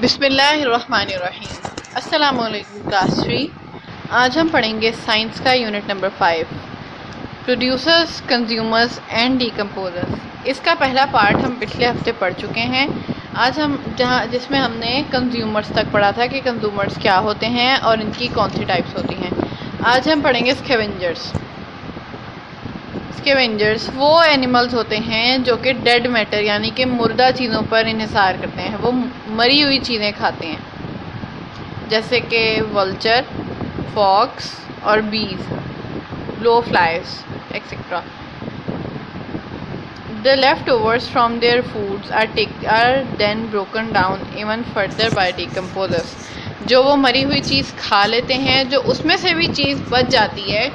बिस्मिल्लाहिर्रहमानिर्रहीम। अस्सलाम वालेकुम क्लास 3। आज हम पढ़ेंगे साइंस का unit number 5, producers, consumers and decomposers. इसका पहला पार्ट हम पिछले हफ्ते पढ़ चुके हैं। आज हम जिसमें हमने कंज्यूमर्स तक पढ़ा था कि कंज्यूमर्स क्या होते हैं और इनकी कौन सी टाइप्स होती हैं। आज हम पढ़ेंगे स्कैवेंजर्स। स्कैवेंजर्स वो एनिमल्स होते हैं जो कि डेड मैटर यानी कि मुर्दा चीज़ों पर इन्हिसार करते हैं। वो मरी हुई चीज़ें खाते हैं, जैसे कि वल्चर, फॉक्स और बीज, blow flies etcetera. The leftovers from their foods are then broken down even further by decomposers। जो वो मरी हुई चीज़ खा लेते हैं, जो उसमें से भी चीज़ बच जाती है,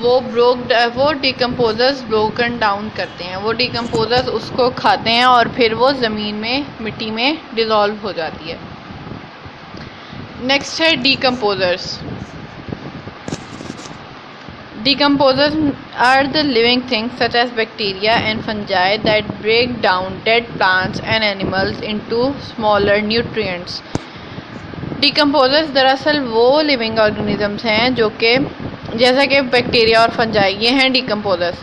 वो डिकम्पोजर्स ब्रोकन डाउन करते हैं। वो डिकम्पोजर्स उसको खाते हैं और फिर वो ज़मीन में, मिट्टी में डिज़ोल्व हो जाती है। नेक्स्ट है decomposers. Decomposers are the living things such as bacteria and fungi that break down dead plants and animals into smaller nutrients। Decomposers दरअसल वो लिविंग ऑर्गेनिजम्स हैं जो कि जैसा कि बैक्टीरिया और फंजाई, ये हैं डीकम्पोजर्स।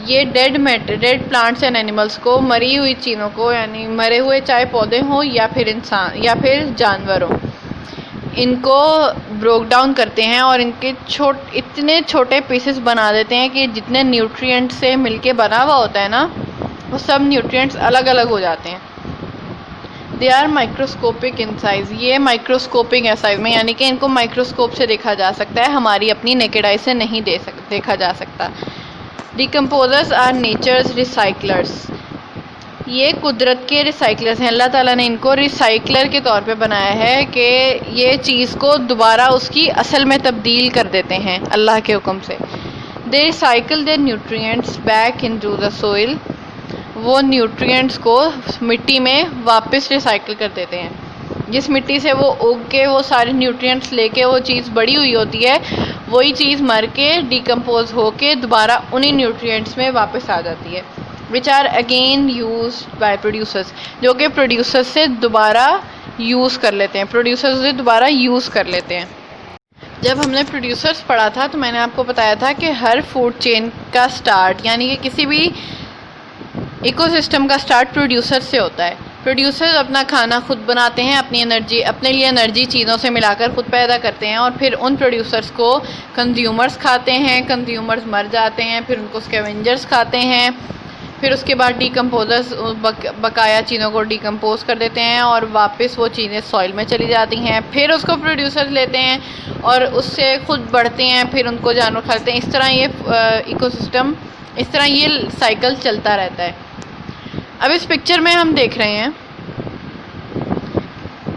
ये डेड प्लांट्स एंड एनिमल्स को, मरी हुई चीज़ों को, यानी मरे हुए चाहे पौधे हों या फिर इंसान या फिर जानवर हों, इनको ब्रोक डाउन करते हैं और इनके इतने छोटे पीसेस बना देते हैं कि जितने न्यूट्रिएंट से मिलके बना हुआ होता है ना, वो सब न्यूट्रिएंट्स अलग अलग हो जाते हैं। They are microscopic in size. ये माइक्रोस्कोपिक है साइज में, यानी कि इनको माइक्रोस्कोप से देखा जा सकता है, हमारी अपनी नेकेड आई से नहीं देखा जा सकता। Decomposers are nature's recyclers. ये कुदरत के रिसाइकलर्स हैं। अल्लाह ताला ने इनको रिसाइकलर के तौर पे बनाया है कि ये चीज़ को दोबारा उसकी असल में तब्दील कर देते हैं अल्लाह के हुक्म से। They recycle their nutrients back into the soil. वो न्यूट्रिएंट्स को मिट्टी में वापस रिसाइकल कर देते हैं। जिस मिट्टी से वो उग के वो सारे न्यूट्रिएंट्स लेके वो चीज़ बड़ी हुई होती है, वही चीज़ मर के डिकम्पोज होके दोबारा उन्हीं न्यूट्रिएंट्स में वापस आ जाती है। Which are again use by producers, जो कि प्रोड्यूसर्स से दोबारा यूज़ कर लेते हैं, प्रोड्यूसर्स से दोबारा यूज़ कर लेते हैं। जब हमने प्रोड्यूसर्स पढ़ा था तो मैंने आपको बताया था कि हर फूड चेन का स्टार्ट, यानी कि किसी भी इकोसिस्टम का स्टार्ट प्रोड्यूसर से होता है। प्रोड्यूसर्स अपना खाना खुद बनाते हैं, अपने लिए एनर्जी चीज़ों से मिलाकर खुद पैदा करते हैं और फिर उन प्रोड्यूसर्स को कंज्यूमर्स खाते हैं। कंज्यूमर्स मर जाते हैं, फिर उनको स्कैवेंजर्स खाते हैं। फिर उसके बाद डीकम्पोजर्स बकाया चीज़ों को डिकम्पोज कर देते हैं और वापस वो चीज़ें सॉइल में चली जाती हैं। फिर उसको प्रोड्यूसर्स लेते हैं और उससे खुद बढ़ते हैं, फिर उनको जानवर खाते हैं। इस तरह ये इकोसिस्टम, इस तरह ये साइकिल चलता रहता है। अब इस पिक्चर में हम देख रहे हैं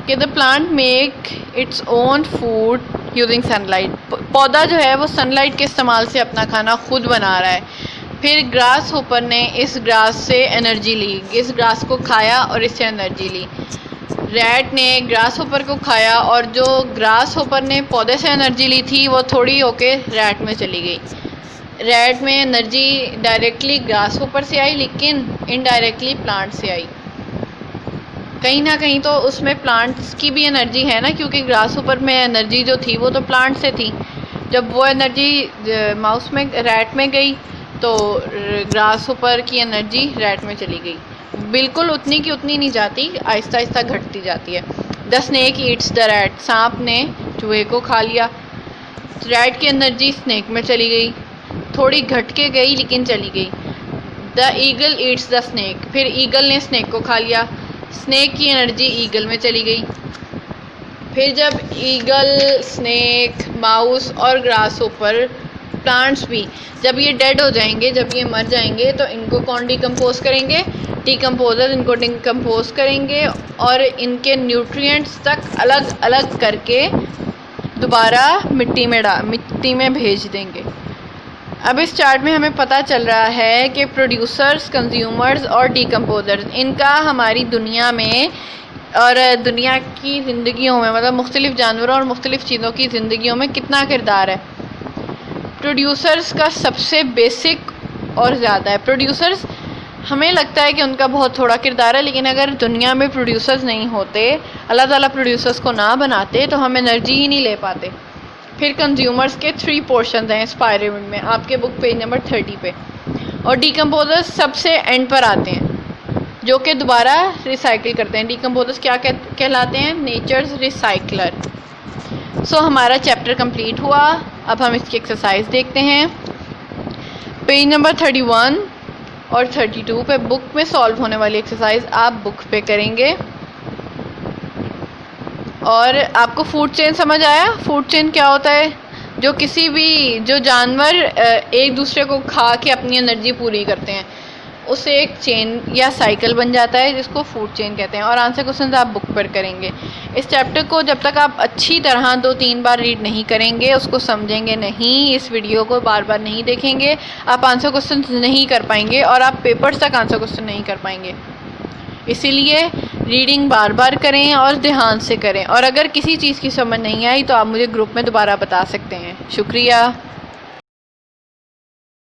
कि the plant make its own food using sunlight. पौधा जो है वो सनलाइट के इस्तेमाल से अपना खाना खुद बना रहा है। फिर ग्रास होपर ने इस ग्रास से एनर्जी ली, इस ग्रास को खाया और इससे एनर्जी ली। रैट ने ग्रास होपर को खाया और जो ग्रास होपर ने पौधे से एनर्जी ली थी वो थोड़ी होके रैट में चली गई। रैट में एनर्जी डायरेक्टली ग्रास होपर से आई, लेकिन इनडायरेक्टली प्लांट से आई। कहीं ना कहीं तो उसमें प्लांट्स की भी एनर्जी है ना, क्योंकि ग्रास होपर में एनर्जी जो थी वो तो प्लांट से थी। जब वो एनर्जी माउस में, रैट में गई, तो ग्रास होपर की एनर्जी रैट में चली गई। बिल्कुल उतनी की उतनी नहीं जाती, आहिस्ता आहिस्ता घटती जाती है। The snake eats the rat. सांप ने चूहे को खा लिया। रैट की एनर्जी स्नेक में चली गई, थोड़ी घट के गई लेकिन चली गई। The eagle eats the snake. फिर ईगल ने स्नेक को खा लिया, स्नेक की एनर्जी ईगल में चली गई। फिर जब ईगल, स्नेक, माउस और ग्रास होपर, प्लांट्स भी जब ये डेड हो जाएंगे, जब ये मर जाएंगे, तो इनको कौन डिकम्पोज करेंगे? डिकम्पोजर इनको डिकम्पोज करेंगे और इनके न्यूट्रिएंट्स तक अलग अलग करके दोबारा मिट्टी में भेज देंगे। अब इस चार्ट में हमें पता चल रहा है कि प्रोड्यूसर्स, कंज्यूमर्स और डिकम्पोजर्स, इनका हमारी दुनिया में और दुनिया की ज़िंदगियों में, मतलब मुख्तलिफ़ जानवरों और मुख्तलिफ़ चीज़ों की ज़िंदगियों में कितना किरदार है। प्रोड्यूसर्स का सबसे बेसिक और ज़्यादा है। प्रोड्यूसर्स हमें लगता है कि उनका बहुत थोड़ा किरदार है, लेकिन अगर दुनिया में प्रोड्यूसर्स नहीं होते, अल्लाह ताला प्रोड्यूसर्स को ना बनाते, तो हम एनर्जी ही नहीं ले पाते। फिर कंज्यूमर्स के 3 पोर्शन हैं इस पिरामिड में, आपके बुक पेज नंबर 30 पे। और डिकम्पोजर्स सबसे एंड पर आते हैं, जो कि दोबारा रिसाइकिल करते हैं। डिकम्पोजर्स क्या कहलाते हैं? Natures recycler. सो हमारा चैप्टर कंप्लीट हुआ। अब हम इसकी एक्सरसाइज देखते हैं। पेज नंबर 31 और 32 पे बुक में सॉल्व होने वाली एक्सरसाइज आप बुक पे करेंगे। और आपको फूड चेन समझ आया? फूड चेन क्या होता है? जो जानवर एक दूसरे को खा के अपनी एनर्जी पूरी करते हैं, उससे एक चेन या साइकिल बन जाता है, जिसको फूड चेन कहते हैं। और आंसर क्वेश्चन आप बुक पर करेंगे। इस चैप्टर को जब तक आप अच्छी तरह 2-3 बार रीड नहीं करेंगे, उसको समझेंगे नहीं, इस वीडियो को बार बार नहीं देखेंगे, आप आंसर क्वेश्चन नहीं कर पाएंगे और आप पेपर्स तक आंसर क्वेश्चन नहीं कर पाएंगे। इसीलिए रीडिंग बार बार करें और ध्यान से करें। और अगर किसी चीज़ की समझ नहीं आई तो आप मुझे ग्रुप में दोबारा बता सकते हैं। शुक्रिया।